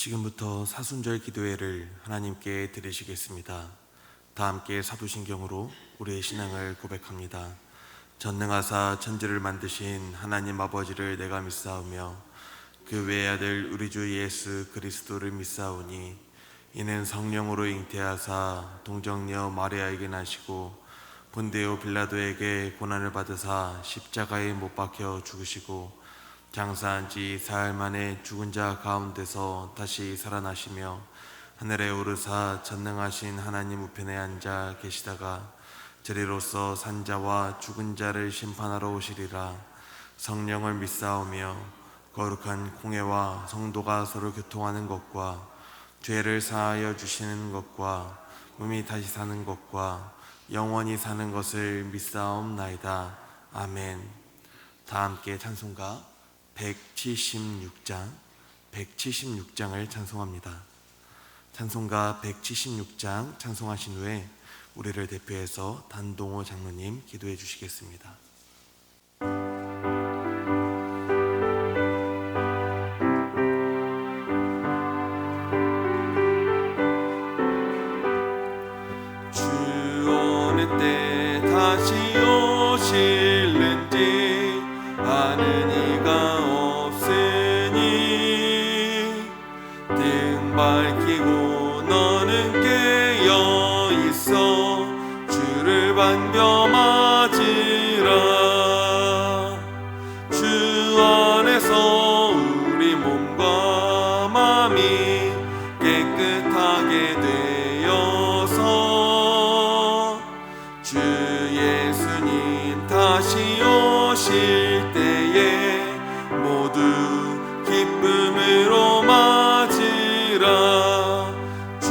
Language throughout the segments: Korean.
지금부터 사순절 기도회를 하나님께 드리시겠습니다. 다 함께 사도신경으로 우리의 신앙을 고백합니다. 전능하사 천지를 만드신 하나님 아버지를 내가 믿사오며 그 외아들 우리 주 예수 그리스도를 믿사오니 이는 성령으로 잉태하사 동정녀 마리아에게 나시고 본데오 빌라도에게 고난을 받으사 십자가에 못 박혀 죽으시고 장사한 지 사흘 만에 죽은 자 가운데서 다시 살아나시며 하늘에 오르사 전능하신 하나님 우편에 앉아 계시다가 저리로서 산자와 죽은 자를 심판하러 오시리라. 성령을 믿사오며 거룩한 공회와 성도가 서로 교통하는 것과 죄를 사하여 주시는 것과 몸이 다시 사는 것과 영원히 사는 것을 믿사옵나이다. 아멘. 다 함께 찬송가 176장을 찬송합니다. 찬송가 176장 찬송하신 후에 우리를 대표해서 단동호 장로님 기도해 주시겠습니다. 주 어느 때 다시 오실는지 아는 이가 없으니 등 밝히고 너는 깨어 있어 주를 반겨맞으라. 주 안에서 우리 몸과 마음이 깨끗하게 되어서 주 예수님 다시 오실 때에 모두 기쁨으로 맞으라. 주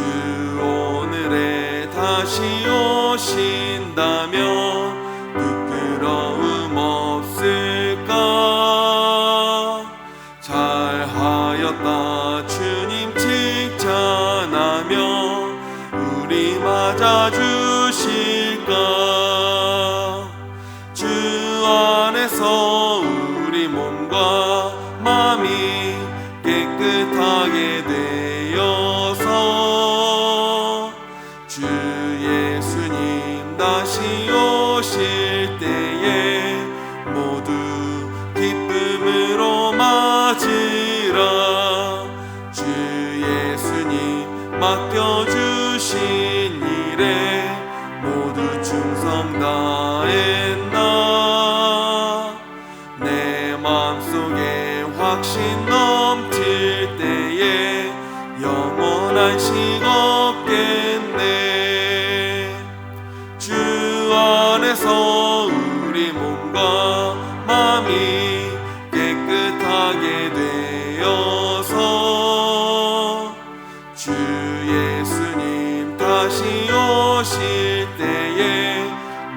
오늘에 다시 오신다면 부끄러움 없을까? 잘하였다 주님 칭찬하며 우리 맞아주실까? 주 안에서 우리 몸과 마음이 깨끗하게 되어서 주 예수님 다시 오실 때에 모두 기쁨으로 맞으라. 주 예수님 맡겨주신 일에 모두 충성 다했나? 내 마음속에 확신 넘칠 때에 영원한 식 없겠네. 주 안에서 우리 몸과 마음이 깨끗하게 되어서 주 예수님 다시 오실 때에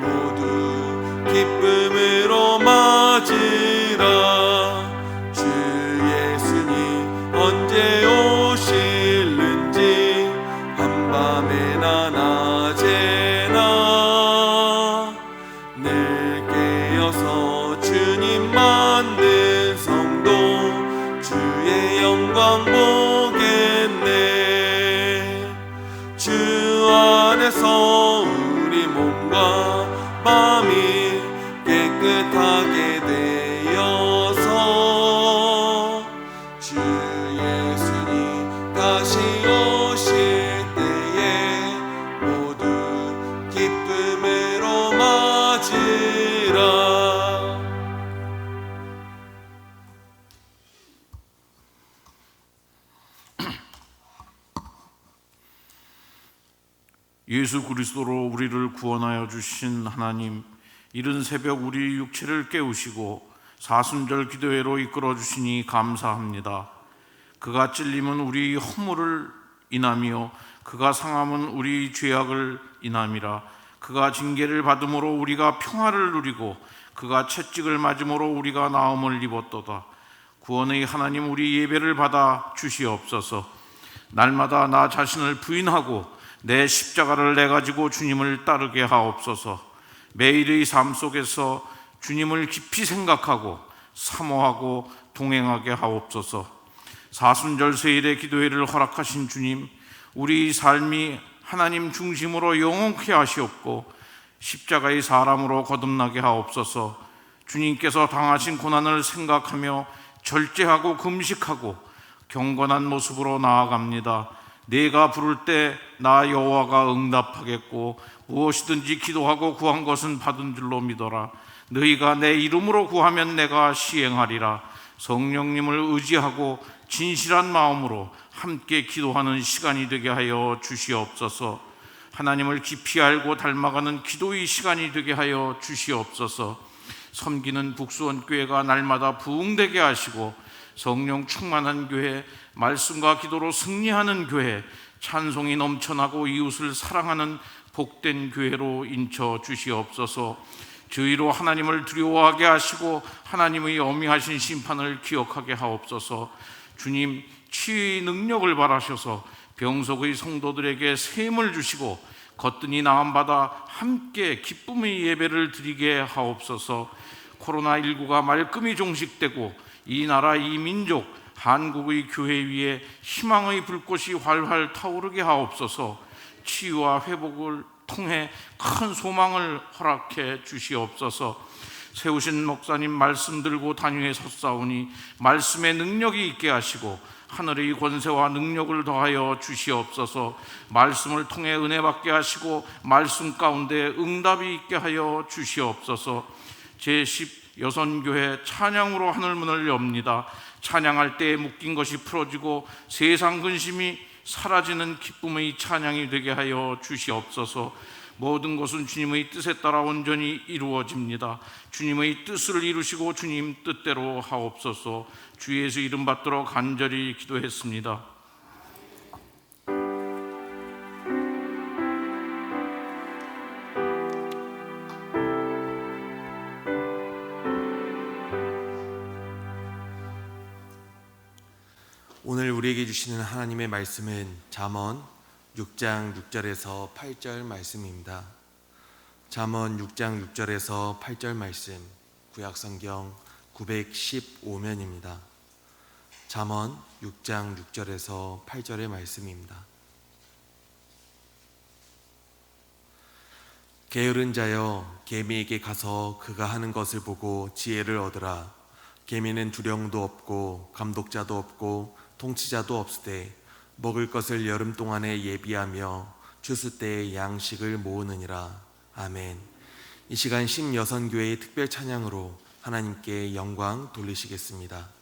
모두 기쁨으로 맞으라. 주 예수님 언제 오실는지 한밤에나 낮에나 늘 깨어서 주님 만든 성도 주의 영광 보겠네. 주 안에서 우리 몸과 마음이 깨끗하게 되어서 주 예수님 다시 오실 때에 모두 기쁨으로 맞으라. 예수 그리스도로 우리를 구원하여 주신 하나님, 이른 새벽 우리 육체를 깨우시고 사순절 기도회로 이끌어 주시니 감사합니다. 그가 찔림은 우리 허물을 인하며 그가 상함은 우리 죄악을 인함이라. 그가 징계를 받음으로 우리가 평화를 누리고 그가 채찍을 맞음으로 우리가 나음을 입었도다. 구원의 하나님, 우리 예배를 받아 주시옵소서. 날마다 나 자신을 부인하고 내 십자가를 내가지고 주님을 따르게 하옵소서. 매일의 삶 속에서 주님을 깊이 생각하고 사모하고 동행하게 하옵소서. 사순절 세일의 기도회를 허락하신 주님, 우리 삶이 하나님 중심으로 영원케 하시옵고 십자가의 사람으로 거듭나게 하옵소서. 주님께서 당하신 고난을 생각하며 절제하고 금식하고 경건한 모습으로 나아갑니다. 내가 부를 때 나 여호와가 응답하겠고 무엇이든지 기도하고 구한 것은 받은 줄로 믿어라. 너희가 내 이름으로 구하면 내가 시행하리라. 성령님을 의지하고 진실한 마음으로 함께 기도하는 시간이 되게 하여 주시옵소서. 하나님을 깊이 알고 닮아가는 기도의 시간이 되게 하여 주시옵소서. 섬기는 북수원교회가 날마다 부흥되게 하시고 성령 충만한 교회, 말씀과 기도로 승리하는 교회, 찬송이 넘쳐나고 이웃을 사랑하는 복된 교회로 인쳐 주시옵소서. 저희로 하나님을 두려워하게 하시고 하나님의 엄미하신 심판을 기억하게 하옵소서. 주님, 치유의 능력을 바라셔서 병석의 성도들에게 셈을 주시고 거뜬히 나음받아 함께 기쁨의 예배를 드리게 하옵소서. 코로나19가 말끔히 종식되고 이 나라 이 민족 한국의 교회 위에 희망의 불꽃이 활활 타오르게 하옵소서. 치유와 회복을 통해 큰 소망을 허락해 주시옵소서. 세우신 목사님 말씀 들고 단위에 섰사오니 말씀의 능력이 있게 하시고 하늘의 권세와 능력을 더하여 주시옵소서. 말씀을 통해 은혜 받게 하시고 말씀 가운데 응답이 있게 하여 주시옵소서. 제10여선교회 찬양으로 하늘문을 엽니다. 찬양할 때 묶인 것이 풀어지고 세상 근심이 사라지는 기쁨의 찬양이 되게 하여 주시옵소서. 모든 것은 주님의 뜻에 따라 온전히 이루어집니다. 주님의 뜻을 이루시고 주님 뜻대로 하옵소서. 주 예수 이름 받들어 간절히 기도했습니다. 오늘 우리에게 주시는 하나님의 말씀은 잠언 6장 6절에서 8절 말씀입니다. 잠언 6장 6절에서 8절 말씀, 구약성경 915면입니다. 잠언 6장 6절에서 8절의 말씀입니다. 게으른 자여, 개미에게 가서 그가 하는 것을 보고 지혜를 얻으라. 개미는 두령도 없고 감독자도 없고 통치자도 없으되 먹을 것을 여름 동안에 예비하며 추수 때에 양식을 모으느니라. 아멘. 이 시간 심여선교회의 특별 찬양으로 하나님께 영광 돌리시겠습니다.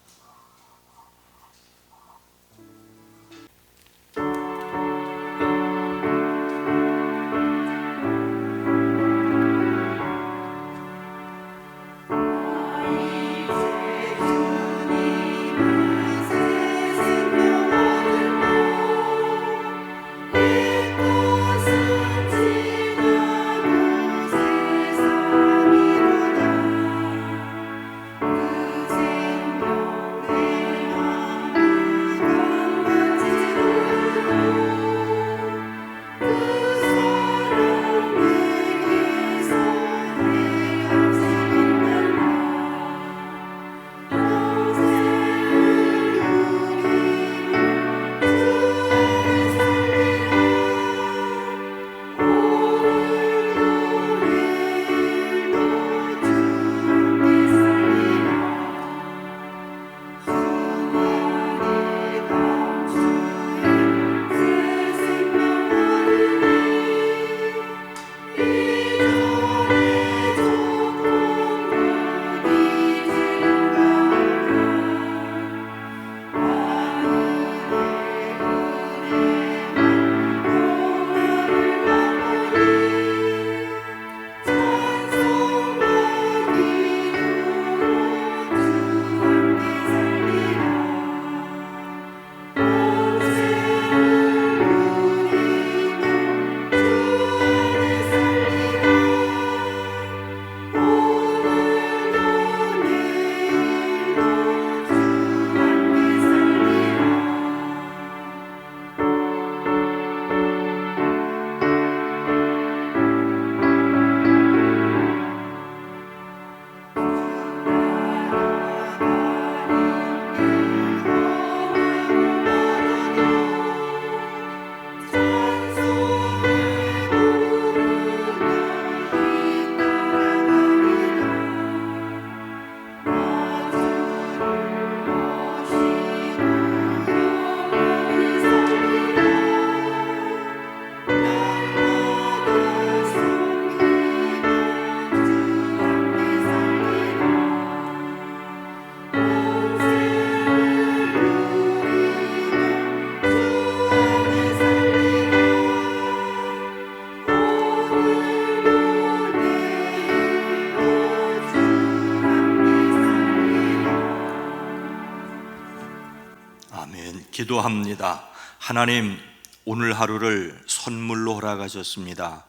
기도합니다. 하나님, 오늘 하루를 선물로 허락하셨습니다.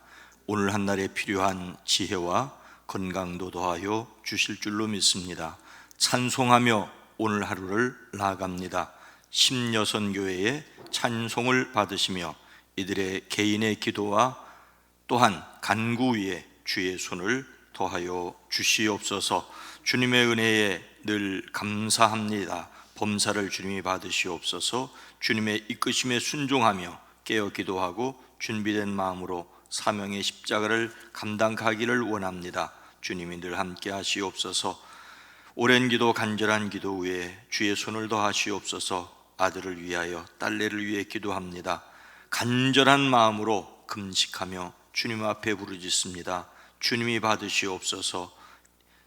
오늘 한날에 필요한 지혜와 건강도 더하여 주실 줄로 믿습니다. 찬송하며 오늘 하루를 나아갑니다. 심여선교회의 찬송을 받으시며 이들의 개인의 기도와 또한 간구 위에 주의 손을 더하여 주시옵소서. 주님의 은혜에 늘 감사합니다. 범사를 주님이 받으시옵소서. 주님의 이끄심에 순종하며 깨어 기도하고 준비된 마음으로 사명의 십자가를 감당하기를 원합니다. 주님이 늘 함께 하시옵소서. 오랜 기도, 간절한 기도 위에 주의 손을 더하시옵소서. 아들을 위하여 딸내를 위해 기도합니다. 간절한 마음으로 금식하며 주님 앞에 부르짖습니다. 주님이 받으시옵소서.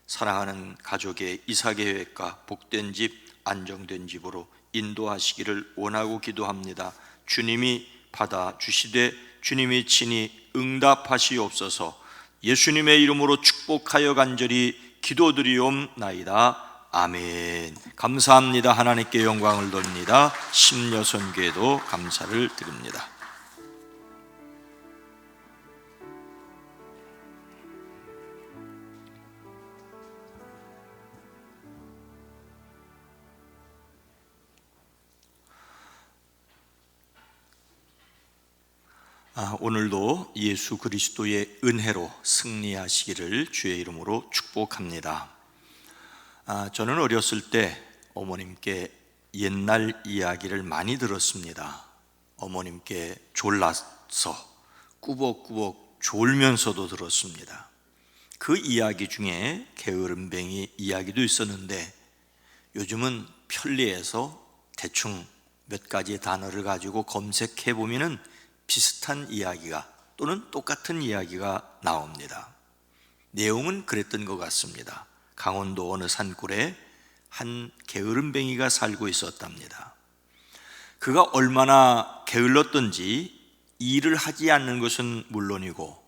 사랑하는 가족의 이사 계획과 복된 집, 안정된 집으로 인도하시기를 원하고 기도합니다. 주님이 받아주시되 주님이 친히 응답하시옵소서. 예수님의 이름으로 축복하여 간절히 기도드리옵나이다. 아멘. 감사합니다. 하나님께 영광을 돌립니다. 심여선교회도 감사를 드립니다. 오늘도 예수 그리스도의 은혜로 승리하시기를 주의 이름으로 축복합니다. 저는 어렸을 때 어머님께 옛날 이야기를 많이 들었습니다. 어머님께 졸라서 꾸벅꾸벅 졸면서도 들었습니다. 그 이야기 중에 게으름뱅이 이야기도 있었는데 요즘은 편리해서 대충 몇 가지 단어를 가지고 검색해 보면은 비슷한 이야기가 또는 똑같은 이야기가 나옵니다. 내용은 그랬던 것 같습니다. 강원도 어느 산골에 한 게으름뱅이가 살고 있었답니다. 그가 얼마나 게을렀던지 일을 하지 않는 것은 물론이고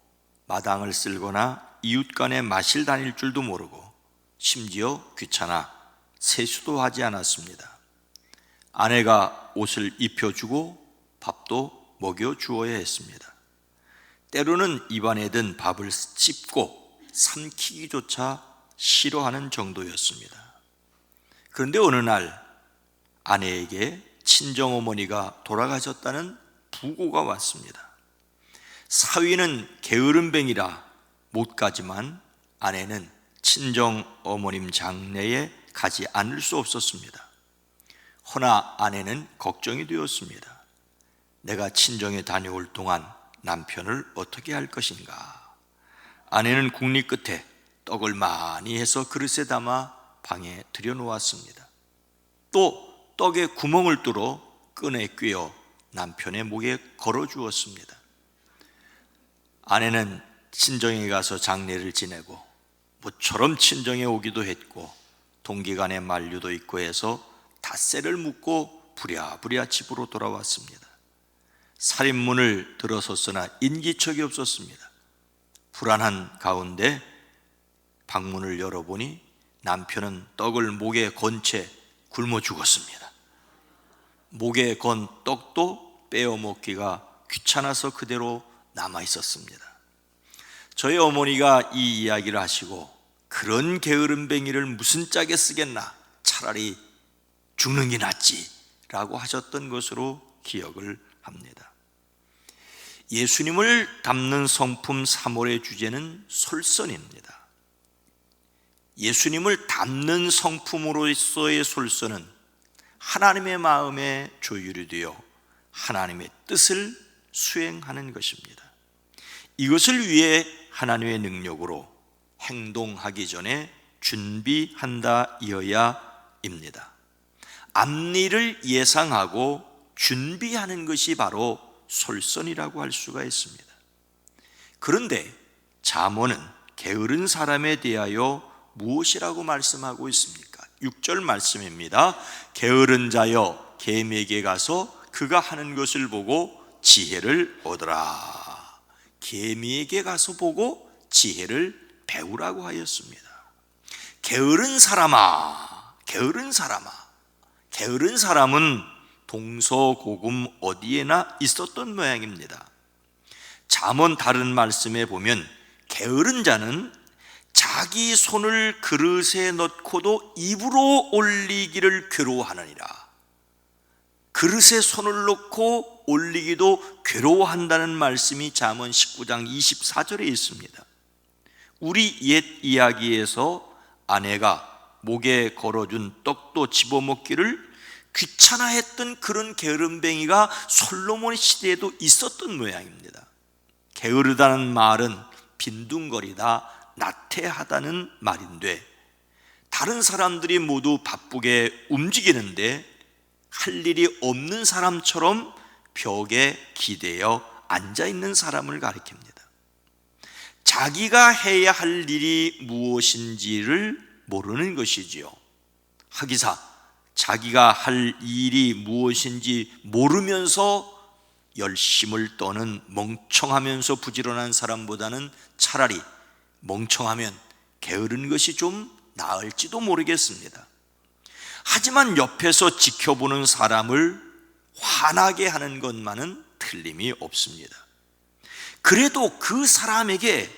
마당을 쓸거나 이웃 간에 마실 다닐 줄도 모르고 심지어 귀찮아 세수도 하지 않았습니다. 아내가 옷을 입혀주고 밥도 먹여주어야 했습니다. 때로는 입안에 든 밥을 씹고 삼키기조차 싫어하는 정도였습니다. 그런데 어느 날 아내에게 친정어머니가 돌아가셨다는 부고가 왔습니다. 사위는 게으름뱅이라 못 가지만 아내는 친정어머님 장례에 가지 않을 수 없었습니다. 허나 아내는 걱정이 되었습니다. 내가 친정에 다녀올 동안 남편을 어떻게 할 것인가. 아내는 국리 끝에 떡을 많이 해서 그릇에 담아 방에 들여놓았습니다. 또 떡에 구멍을 뚫어 끈에 꿰어 남편의 목에 걸어주었습니다. 아내는 친정에 가서 장례를 지내고 모처럼 친정에 오기도 했고 동기간에 만류도 있고 해서 닷새를 묵고 부랴부랴 집으로 돌아왔습니다. 살인문을 들어섰으나 인기척이 없었습니다. 불안한 가운데 방문을 열어보니 남편은 떡을 목에 건 채 굶어 죽었습니다. 목에 건 떡도 빼어 먹기가 귀찮아서 그대로 남아 있었습니다. 저희 어머니가 이 이야기를 하시고 그런 게으름뱅이를 무슨 짝에 쓰겠나, 차라리 죽는 게 낫지 라고 하셨던 것으로 기억을 합니다. 예수님을 담는 성품 3월의 주제는 솔선입니다. 예수님을 담는 성품으로서의 솔선은 하나님의 마음에 조율이 되어 하나님의 뜻을 수행하는 것입니다. 이것을 위해 하나님의 능력으로 행동하기 전에 준비한다이어야입니다. 앞일을 예상하고 준비하는 것이 바로 솔선이라고 할 수가 있습니다. 그런데 잠언은 게으른 사람에 대하여 무엇이라고 말씀하고 있습니까? 6절 말씀입니다. 게으른 자여 개미에게 가서 그가 하는 것을 보고 지혜를 얻으라. 개미에게 가서 보고 지혜를 배우라고 하였습니다. 게으른 사람아, 게으른 사람아. 게으른 사람은 동서고금 어디에나 있었던 모양입니다. 잠언 다른 말씀에 보면 게으른 자는 자기 손을 그릇에 넣고도 입으로 올리기를 괴로워하느니라. 그릇에 손을 넣고 올리기도 괴로워한다는 말씀이 잠언 19장 24절에 있습니다. 우리 옛 이야기에서 아내가 목에 걸어준 떡도 집어먹기를 귀찮아했던 그런 게으름뱅이가 솔로몬 시대에도 있었던 모양입니다. 게으르다는 말은 빈둥거리다, 나태하다는 말인데, 다른 사람들이 모두 바쁘게 움직이는데 할 일이 없는 사람처럼 벽에 기대어 앉아있는 사람을 가리킵니다. 자기가 해야 할 일이 무엇인지를 모르는 것이지요. 하기사 자기가 할 일이 무엇인지 모르면서 열심을 떠는 멍청하면서 부지런한 사람보다는 차라리 멍청하면 게으른 것이 좀 나을지도 모르겠습니다. 하지만 옆에서 지켜보는 사람을 화나게 하는 것만은 틀림이 없습니다. 그래도 그 사람에게,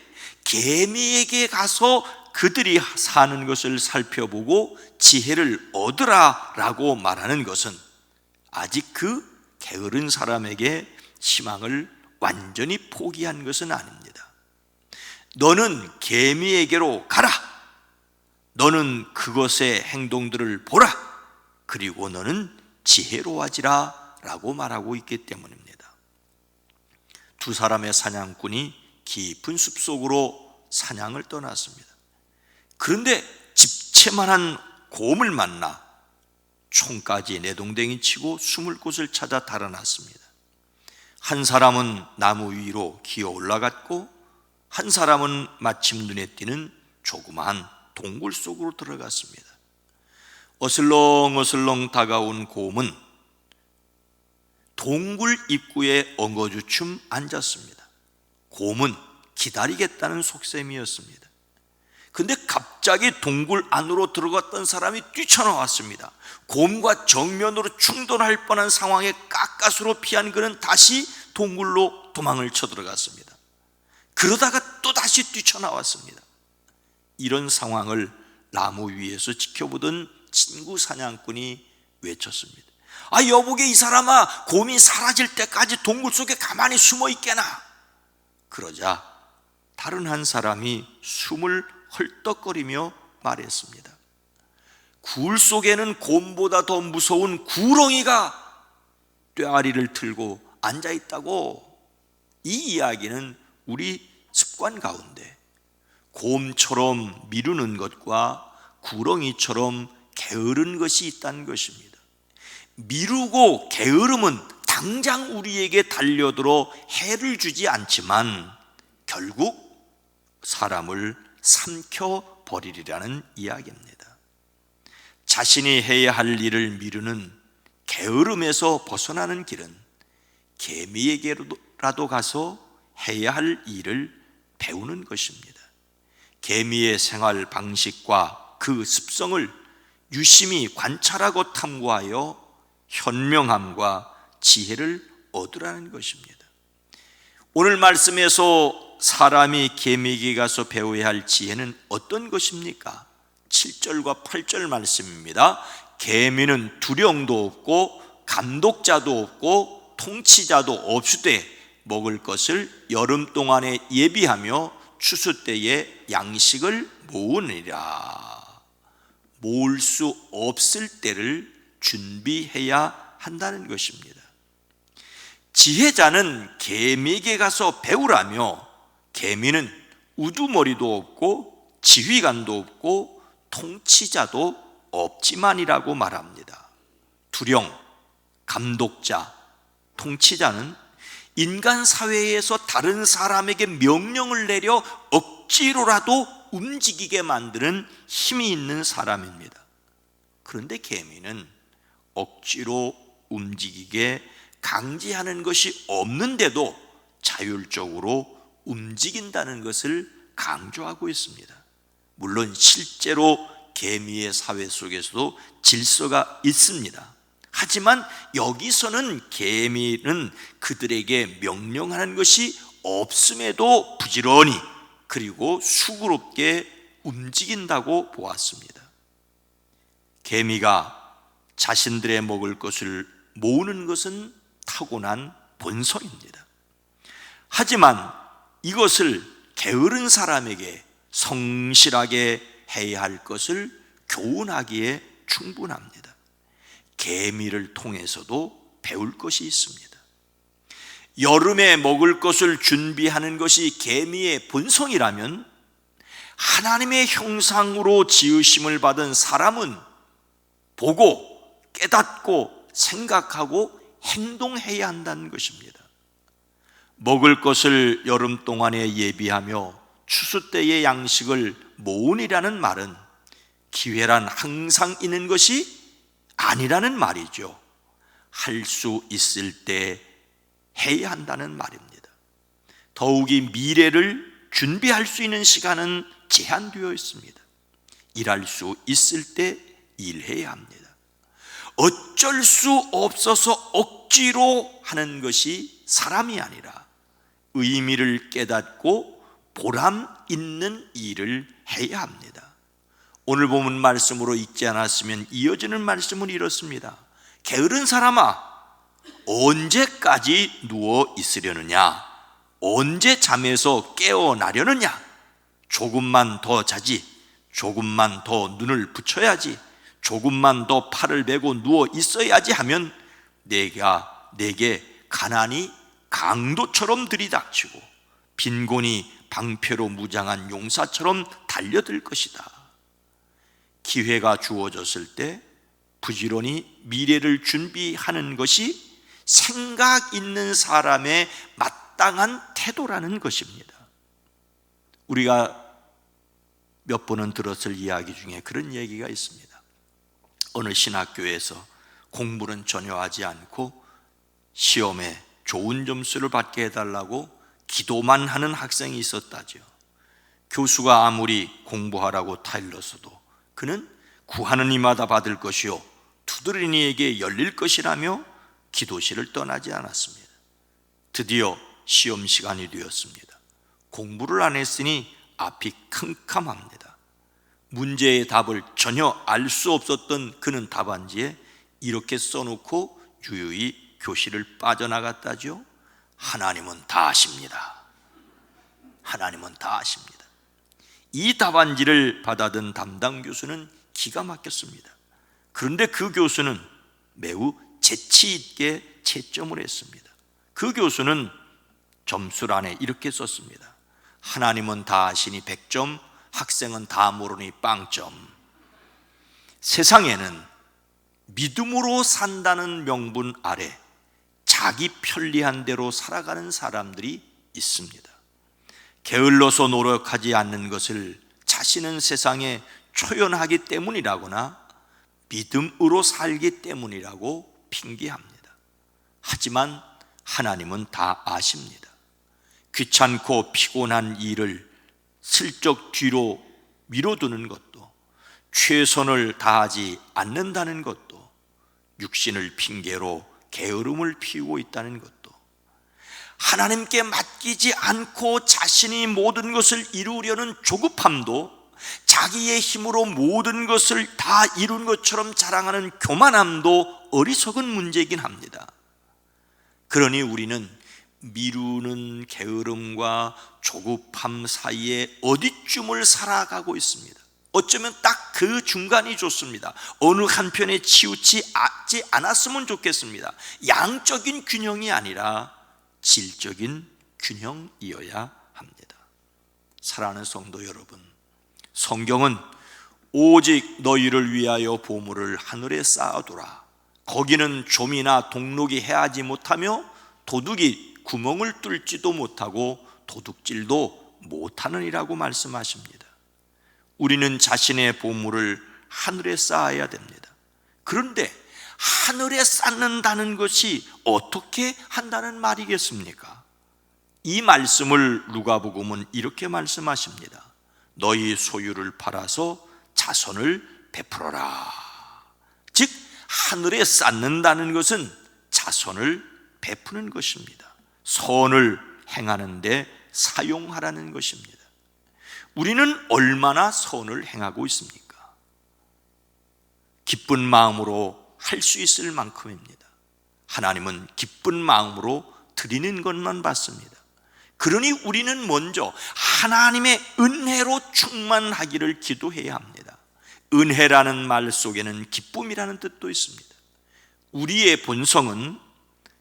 개미에게 가서 그들이 사는 것을 살펴보고 지혜를 얻으라라고 말하는 것은 아직 그 게으른 사람에게 희망을 완전히 포기한 것은 아닙니다. 너는 개미에게로 가라. 너는 그것의 행동들을 보라. 그리고 너는 지혜로워지라 라고 말하고 있기 때문입니다. 두 사람의 사냥꾼이 깊은 숲속으로 사냥을 떠났습니다. 그런데 집채만한 곰을 만나 총까지 내동댕이 치고 숨을 곳을 찾아 달아났습니다. 한 사람은 나무 위로 기어 올라갔고 한 사람은 마침 눈에 띄는 조그마한 동굴 속으로 들어갔습니다. 어슬렁어슬렁 다가온 곰은 동굴 입구에 엉거주춤 앉았습니다. 곰은 기다리겠다는 속셈이었습니다. 근데 갑자기 동굴 안으로 들어갔던 사람이 뛰쳐나왔습니다. 곰과 정면으로 충돌할 뻔한 상황에 가까스로 피한 그는 다시 동굴로 도망을 쳐들어갔습니다. 그러다가 또 다시 뛰쳐나왔습니다. 이런 상황을 나무 위에서 지켜보던 친구 사냥꾼이 외쳤습니다. 아, 여보게 이 사람아, 곰이 사라질 때까지 동굴 속에 가만히 숨어 있게나. 그러자 다른 한 사람이 숨을 헐떡거리며 말했습니다. 굴 속에는 곰보다 더 무서운 구렁이가 뼈아리를 틀고 앉아있다고. 이 이야기는 우리 습관 가운데 곰처럼 미루는 것과 구렁이처럼 게으른 것이 있다는 것입니다. 미루고 게으름은 당장 우리에게 달려들어 해를 주지 않지만 결국 사람을 삼켜버리리라는 이야기입니다. 자신이 해야 할 일을 미루는 게으름에서 벗어나는 길은 개미에게라도 가서 해야 할 일을 배우는 것입니다. 개미의 생활 방식과 그 습성을 유심히 관찰하고 탐구하여 현명함과 지혜를 얻으라는 것입니다. 오늘 말씀에서 사람이 개미에게 가서 배워야 할 지혜는 어떤 것입니까? 7절과 8절 말씀입니다. 개미는 두령도 없고 감독자도 없고 통치자도 없으되 먹을 것을 여름 동안에 예비하며 추수 때에 양식을 모으느니라. 모을 수 없을 때를 준비해야 한다는 것입니다. 지혜자는 개미에게 가서 배우라며, 개미는 우두머리도 없고 지휘관도 없고 통치자도 없지만이라고 말합니다. 두령, 감독자, 통치자는 인간 사회에서 다른 사람에게 명령을 내려 억지로라도 움직이게 만드는 힘이 있는 사람입니다. 그런데 개미는 억지로 움직이게 강제하는 것이 없는데도 자율적으로 움직인다는 것을 강조하고 있습니다. 물론 실제로 개미의 사회 속에서도 질서가 있습니다. 하지만 여기서는 개미는 그들에게 명령하는 것이 없음에도 부지런히 그리고 수고롭게 움직인다고 보았습니다. 개미가 자신들의 먹을 것을 모으는 것은 타고난 본성입니다. 하지만 이것을 게으른 사람에게 성실하게 해야 할 것을 교훈하기에 충분합니다. 개미를 통해서도 배울 것이 있습니다. 여름에 먹을 것을 준비하는 것이 개미의 본성이라면 하나님의 형상으로 지으심을 받은 사람은 보고 깨닫고 생각하고 행동해야 한다는 것입니다. 먹을 것을 여름 동안에 예비하며 추수 때의 양식을 모으니라는 말은 기회란 항상 있는 것이 아니라는 말이죠. 할 수 있을 때 해야 한다는 말입니다. 더욱이 미래를 준비할 수 있는 시간은 제한되어 있습니다. 일할 수 있을 때 일해야 합니다. 어쩔 수 없어서 억지로 하는 것이 사람이 아니라 의미를 깨닫고 보람 있는 일을 해야 합니다. 오늘 본문 말씀으로 읽지 않았으면 이어지는 말씀은 이렇습니다. 게으른 사람아, 언제까지 누워 있으려느냐? 언제 잠에서 깨어나려느냐? 조금만 더 자지, 조금만 더 눈을 붙여야지, 조금만 더 팔을 베고 누워 있어야지 하면 내게 가난이 강도처럼 들이닥치고 빈곤이 방패로 무장한 용사처럼 달려들 것이다. 기회가 주어졌을 때 부지런히 미래를 준비하는 것이 생각 있는 사람의 마땅한 태도라는 것입니다. 우리가 몇 번은 들었을 이야기 중에 그런 얘기가 있습니다. 어느 신학교에서 공부는 전혀 하지 않고 시험에 좋은 점수를 받게 해달라고 기도만 하는 학생이 있었다죠. 교수가 아무리 공부하라고 타일렀어도 그는 구하는 이마다 받을 것이요 두드리는 이에게 열릴 것이라며 기도실을 떠나지 않았습니다. 드디어 시험 시간이 되었습니다. 공부를 안 했으니 앞이 캄캄합니다. 문제의 답을 전혀 알 수 없었던 그는 답안지에 이렇게 써놓고 유유히 교실을 빠져나갔다죠. 하나님은 다 아십니다. 하나님은 다 아십니다. 이 답안지를 받아든 담당 교수는 기가 막혔습니다. 그런데 그 교수는 매우 재치 있게 채점을 했습니다. 그 교수는 점수란에 이렇게 썼습니다. 하나님은 다 아시니 100점, 학생은 다 모르니 빵점. 세상에는 믿음으로 산다는 명분 아래 자기 편리한 대로 살아가는 사람들이 있습니다. 게을러서 노력하지 않는 것을 자신은 세상에 초연하기 때문이라거나 믿음으로 살기 때문이라고 핑계합니다. 하지만 하나님은 다 아십니다. 귀찮고 피곤한 일을 슬쩍 뒤로 미뤄두는 것도, 최선을 다하지 않는다는 것도, 육신을 핑계로 게으름을 피우고 있다는 것도, 하나님께 맡기지 않고 자신이 모든 것을 이루려는 조급함도, 자기의 힘으로 모든 것을 다 이룬 것처럼 자랑하는 교만함도 어리석은 문제이긴 합니다. 그러니 우리는 미루는 게으름과 조급함 사이에 어디쯤을 살아가고 있습니다. 어쩌면 딱 그 중간이 좋습니다. 어느 한편에 치우치지 않았으면 좋겠습니다. 양적인 균형이 아니라 질적인 균형이어야 합니다. 사랑하는 성도 여러분, 성경은 오직 너희를 위하여 보물을 하늘에 쌓아두라. 거기는 좀이나 동록이 해하지 못하며 도둑이 구멍을 뚫지도 못하고 도둑질도 못하느니라고 말씀하십니다. 우리는 자신의 보물을 하늘에 쌓아야 됩니다. 그런데 하늘에 쌓는다는 것이 어떻게 한다는 말이겠습니까? 이 말씀을 누가복음은 이렇게 말씀하십니다. 너희 소유를 팔아서 자선을 베풀어라. 즉 하늘에 쌓는다는 것은 자선을 베푸는 것입니다. 선을 행하는 데 사용하라는 것입니다. 우리는 얼마나 선을 행하고 있습니까? 기쁜 마음으로 할 수 있을 만큼입니다. 하나님은 기쁜 마음으로 드리는 것만 받습니다. 그러니 우리는 먼저 하나님의 은혜로 충만하기를 기도해야 합니다. 은혜라는 말 속에는 기쁨이라는 뜻도 있습니다. 우리의 본성은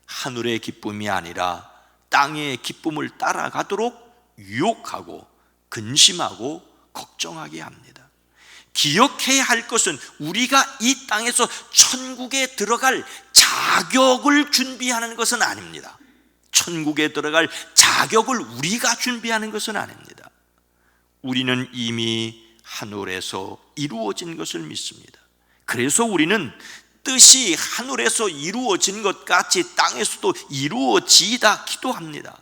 하늘의 기쁨이 아니라 땅의 기쁨을 따라가도록 유혹하고 근심하고 걱정하게 합니다. 기억해야 할 것은 우리가 이 땅에서 천국에 들어갈 자격을 준비하는 것은 아닙니다. 천국에 들어갈 자격을 우리가 준비하는 것은 아닙니다. 우리는 이미 하늘에서 이루어진 것을 믿습니다. 그래서 우리는 뜻이 하늘에서 이루어진 것 같이 땅에서도 이루어지다 기도합니다.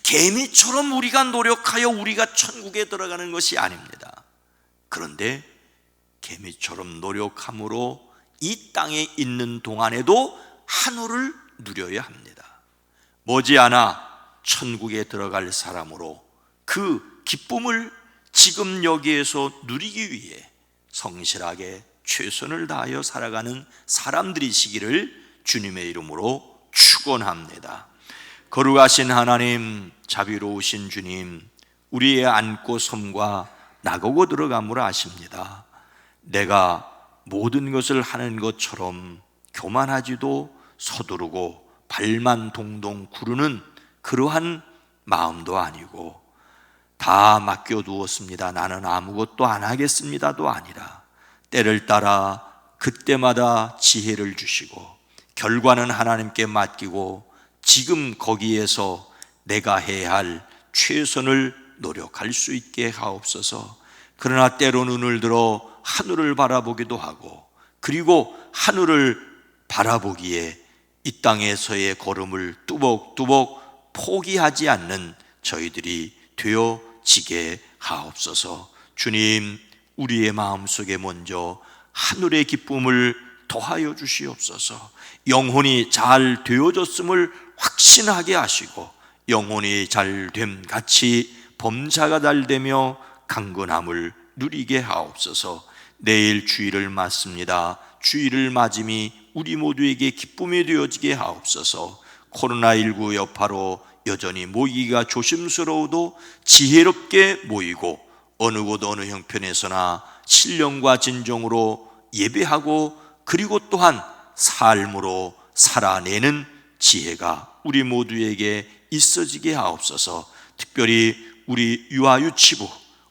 개미처럼 우리가 노력하여 우리가 천국에 들어가는 것이 아닙니다. 그런데 개미처럼 노력함으로 이 땅에 있는 동안에도 하늘을 누려야 합니다. 머지않아 천국에 들어갈 사람으로 그 기쁨을 지금 여기에서 누리기 위해 성실하게 최선을 다하여 살아가는 사람들이시기를 주님의 이름으로 축원합니다. 거룩하신 하나님, 자비로우신 주님, 우리의 안고 섬과 나가고 들어감을 아십니다. 내가 모든 것을 하는 것처럼 교만하지도 서두르고 발만 동동 구르는 그러한 마음도 아니고 다 맡겨두었습니다. 나는 아무것도 안 하겠습니다도 아니라 때를 따라 그때마다 지혜를 주시고 결과는 하나님께 맡기고 지금 거기에서 내가 해야 할 최선을 노력할 수 있게 하옵소서. 그러나 때로 눈을 들어 하늘을 바라보기도 하고 그리고 하늘을 바라보기에 이 땅에서의 걸음을 뚜벅뚜벅 포기하지 않는 저희들이 되어지게 하옵소서. 주님, 우리의 마음속에 먼저 하늘의 기쁨을 더하여 주시옵소서. 영혼이 잘 되어졌음을 확신하게 하시고 영혼이 잘됨 같이 범사가 달되며 강건함을 누리게 하옵소서. 내일 주일을 맞습니다. 주일을 맞음이 우리 모두에게 기쁨이 되어지게 하옵소서. 코로나19 여파로 여전히 모이기가 조심스러워도 지혜롭게 모이고 어느 곳 어느 형편에서나 신령과 진정으로 예배하고 그리고 또한 삶으로 살아내는 지혜가 우리 모두에게 있어지게 하옵소서. 특별히 우리 유아유치부,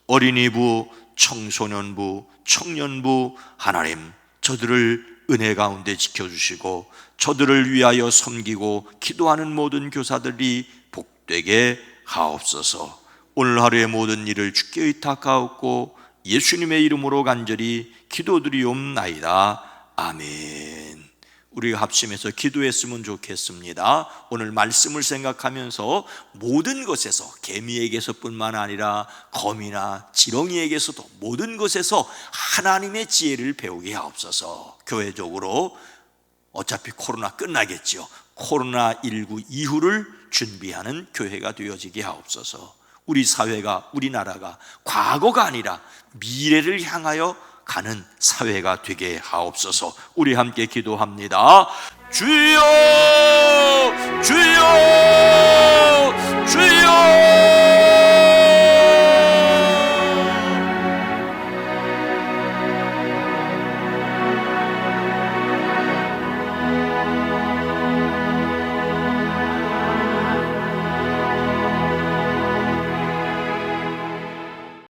어린이부, 청소년부, 청년부 하나님, 저들을 은혜 가운데 지켜주시고 저들을 위하여 섬기고 기도하는 모든 교사들이 복되게 하옵소서. 오늘 하루의 모든 일을 주께 의탁하옵고 예수님의 이름으로 간절히 기도드리옵나이다. 아멘. 우리가 합심해서 기도했으면 좋겠습니다. 오늘 말씀을 생각하면서 모든 것에서 개미에게서뿐만 아니라 거미나 지렁이에게서도 모든 것에서 하나님의 지혜를 배우게 하옵소서. 교회적으로 어차피 코로나 끝나겠죠. 코로나19 이후를 준비하는 교회가 되어지게 하옵소서. 우리 사회가, 우리나라가 과거가 아니라 미래를 향하여 가는 사회가 되게 하옵소서. 우리 함께 기도합니다. 주여